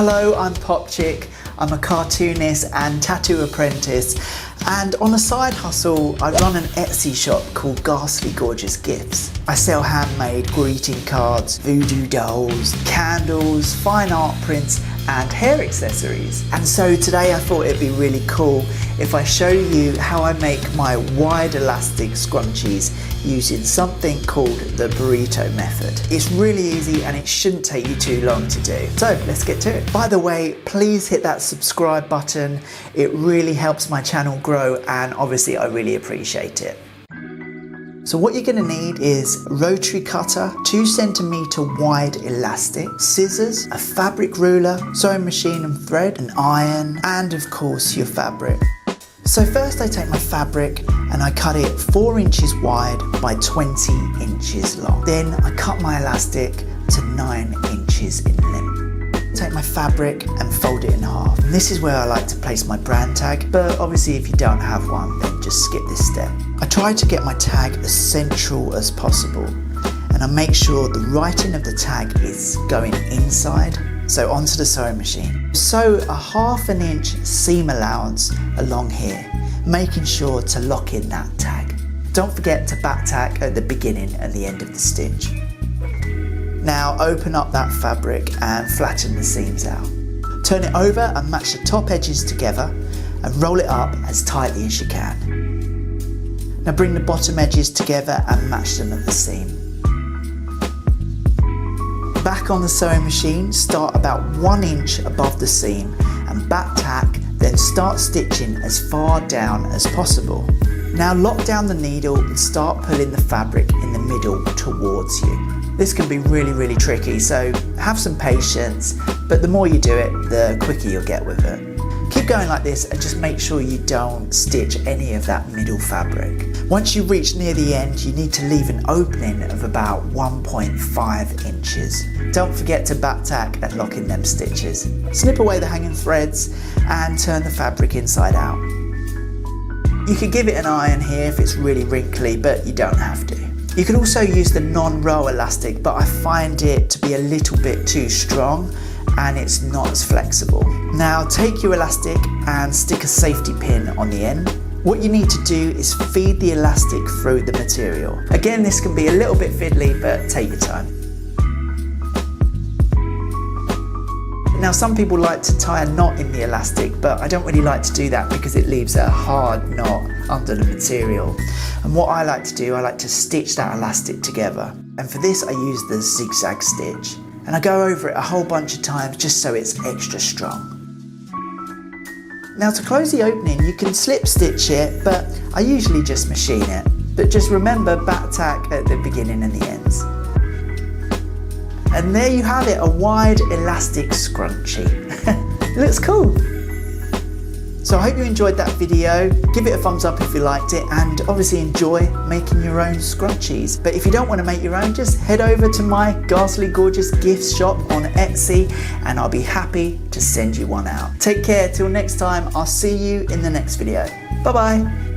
Hello, I'm Popchyk. I'm a cartoonist and tattoo apprentice, and on a side hustle I run an Etsy shop called Ghastly Gorgeous Gifts. I sell handmade greeting cards, voodoo dolls, candles, fine art prints and hair accessories. And so today I thought it'd be really cool if I show you how I make my wide elastic scrunchies using something called the burrito method. It's really easy and it shouldn't take you too long to do. So let's get to it. By the way, please hit that subscribe button. It really helps my channel grow and obviously I really appreciate it. So what you're going to need is a rotary cutter, 2 cm wide elastic, scissors, a fabric ruler, sewing machine and thread, an iron, and of course your fabric. So first I take my fabric and I cut it 4 inches wide by 20 inches long. Then I cut my elastic to 9 inches in length. Take my fabric and fold it in half. And this is where I like to place my brand tag, but obviously if you don't have one, then just skip this step. I try to get my tag as central as possible, and I make sure the writing of the tag is going inside, so onto the sewing machine. Sew a 1/2 inch seam allowance along here, making sure to lock in that tag. Don't forget to back tack at the beginning and the end of the stitch. Now open up that fabric and flatten the seams out. Turn it over and match the top edges together and roll it up as tightly as you can. Now bring the bottom edges together and match them at the seam. Back on the sewing machine, start about 1 inch above the seam and back tack, then start stitching as far down as possible. Now lock down the needle and start pulling the fabric in the middle towards you. This can be really tricky, so have some patience, but the more you do it, the quicker you'll get with it. Keep going like this and just make sure you don't stitch any of that middle fabric. Once you reach near the end, you need to leave an opening of about 1.5 inches. Don't forget to back tack and lock in them stitches. Snip away the hanging threads and turn the fabric inside out. You could give it an iron here if it's really wrinkly, but you don't have to. You can also use the non-roll elastic, but I find it to be a little bit too strong and it's not as flexible. Now take your elastic and stick a safety pin on the end. What you need to do is feed the elastic through the material. Again, this can be a little bit fiddly, but take your time. Now some people like to tie a knot in the elastic, but I don't really like to do that because it leaves a hard knot under the material. And what I like to do, I like to stitch that elastic together. And for this I use the zigzag stitch. And I go over it a whole bunch of times just so it's extra strong. Now to close the opening, you can slip stitch it, but I usually just machine it. But just remember, back tack at the beginning and the ends. And there you have it, a wide elastic scrunchie. It looks cool. So I hope you enjoyed that video. Give it a thumbs up if you liked it, and obviously enjoy making your own scrunchies. But if you don't want to make your own, just head over to my Ghastly Gorgeous Gifts shop on Etsy and I'll be happy to send you one out. Take care, till next time, I'll see you in the next video. Bye bye.